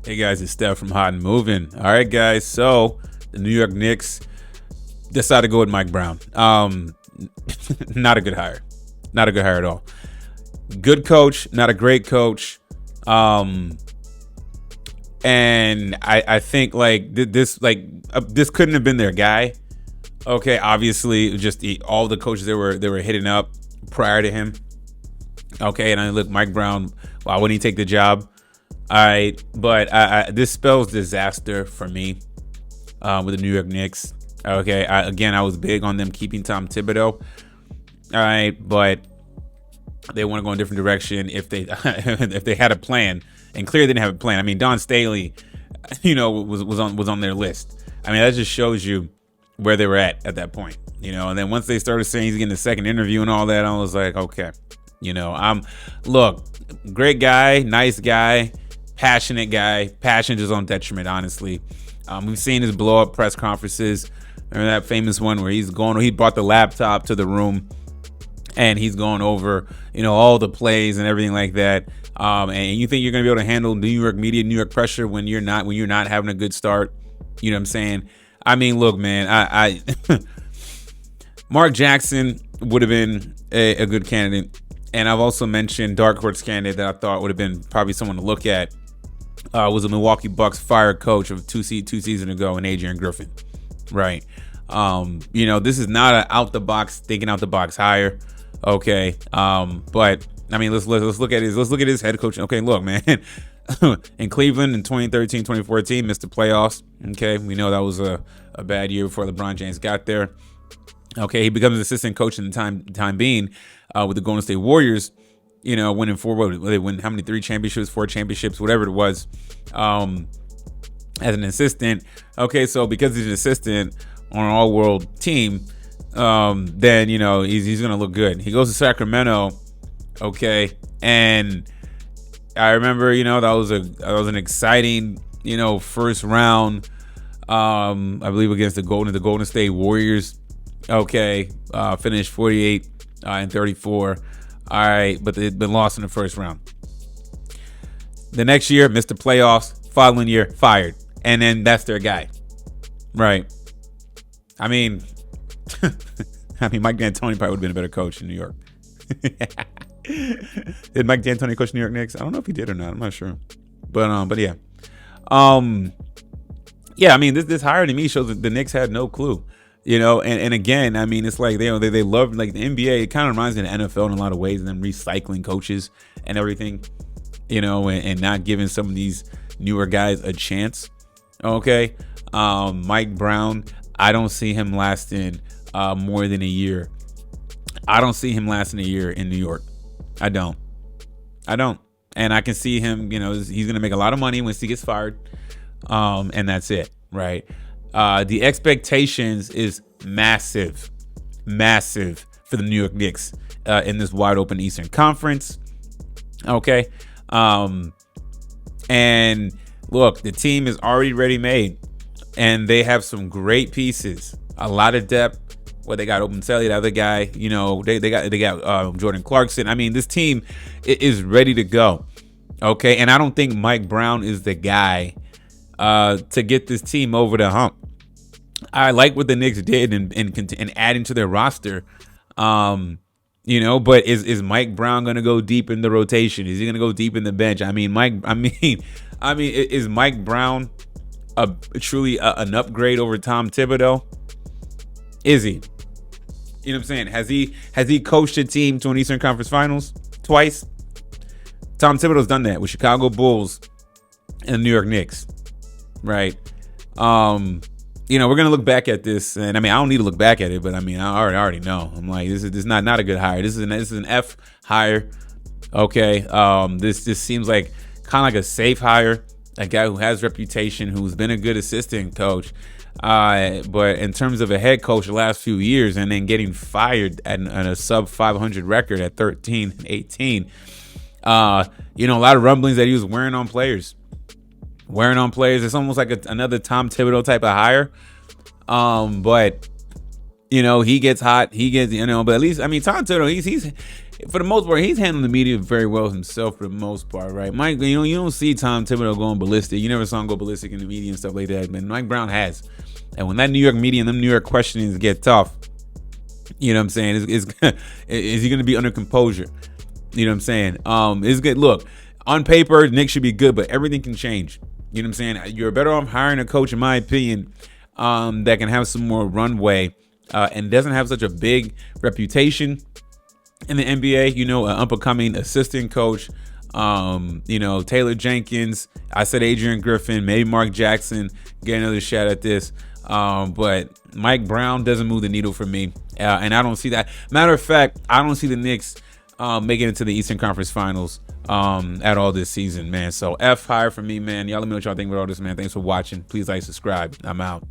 Hey guys, it's Steph from Hot and Moving. All right, guys. So the New York Knicks decided to go with Mike Brown. Not a good hire. Not a good hire at all. Good coach, not a great coach. And I think this couldn't have been their guy. Okay, obviously, all the coaches they were hitting up prior to him. Okay, and I look, Mike Brown. Why wouldn't he take the job? All right, but this spells disaster for me with the New York Knicks. Okay, I was big on them keeping Tom Thibodeau. All right, but they want to go in a different direction if they if they had a plan, and clearly they didn't have a plan. I mean, Don Staley, was on their list. I mean, that just shows you where they were at that point. And then once they started saying he's getting a second interview and all that, I was like, okay, look, great guy, nice guy. Passionate guy. Passion is on detriment, honestly. We've seen his blow up press conferences. Remember that famous one where he brought the laptop to the room and he's going over, all the plays and everything like that. And you think you're going to be able to handle New York media, New York pressure when you're not having a good start. You know what I'm saying? I mean, look, man, I Mark Jackson would have been a good candidate. And I've also mentioned dark horse candidate that I thought would have been probably someone to look at. Was a Milwaukee Bucks fired coach of two seasons ago, and Adrian Griffin, right? This is not an thinking out the box hire, okay? But I mean, let's look at his head coach. Okay, look, man, in Cleveland in 2013, 2014, missed the playoffs. Okay, we know that was a bad year before LeBron James got there. Okay, he becomes an assistant coach in the time being with the Golden State Warriors. Winning they win how many? 3 championships, 4 championships, whatever it was, as an assistant. Okay, so because he's an assistant on an all-world team, then he's gonna look good. He goes to Sacramento, okay, and I remember that was an exciting first round, I believe against the Golden State Warriors. Okay, finished 48 and 34. All right, but they'd been lost in the first round. The next year, missed the playoffs. Following year, fired. And then that's their guy. Right. I mean, Mike D'Antoni probably would have been a better coach in New York. Did Mike D'Antoni coach New York Knicks? I don't know if he did or not. I'm not sure. But yeah. Yeah, I mean, this hire to me shows that the Knicks had no clue. And again, I mean, it's like they love, like, the NBA. It kind of reminds me of the NFL in a lot of ways, and them recycling coaches and everything, and not giving some of these newer guys a chance. Okay, Mike Brown, I don't see him lasting more than a year. I don't see him lasting a year in New York. I don't, and I can see him. He's gonna make a lot of money once he gets fired, and that's it, right? The expectations is massive for the New York Knicks in this wide open Eastern Conference. Okay. And look, the team is already ready made, and they have some great pieces, a lot of depth. Well, they got Openselli, the other guy, they got Jordan Clarkson. I mean, this team is ready to go. Okay. And I don't think Mike Brown is the guy to get this team over the hump. I like what the Knicks did in adding to their roster, but is Mike Brown going to go deep in the rotation? Is he going to go deep in the bench? I mean, is Mike Brown truly an upgrade over Tom Thibodeau? Is he? You know what I'm saying? Has he coached a team to an Eastern Conference Finals twice? Tom Thibodeau's done that with Chicago Bulls and the New York Knicks, right? We're gonna look back at this, and I mean, I don't need to look back at it, but I mean, I already know. I'm like, this is not a good hire. This is an F hire. Okay, this seems like kind of like a safe hire, a guy who has reputation, who's been a good assistant coach. But in terms of a head coach the last few years, and then getting fired at a sub 500 record at 13-18, a lot of rumblings that he was wearing on players. It's almost like another Tom Thibodeau type of hire. But He gets hot. He gets, but at least, I mean, Tom Thibodeau, he's for the most part, he's handling the media very well himself for the most part, right? Mike, you don't see Tom Thibodeau going ballistic. You never saw him go ballistic in the media and stuff like that. But Mike Brown has. And when that New York media and them New York questionings get tough, you know what I'm saying? Is he going to be under composure? You know what I'm saying? It's good. Look, on paper, Knicks should be good, but everything can change. You know what I'm saying? You're better off hiring a coach, in my opinion, that can have some more runway and doesn't have such a big reputation in the NBA. An up-and-coming assistant coach. Taylor Jenkins. I said Adrian Griffin, maybe Mark Jackson. Get another shot at this. But Mike Brown doesn't move the needle for me. And I don't see that. Matter of fact, I don't see the Knicks making it to the Eastern Conference Finals at all this season, man. So F higher for me, man. Y'all let me know what y'all think about all this, man. Thanks for watching. Please like, subscribe. I'm out.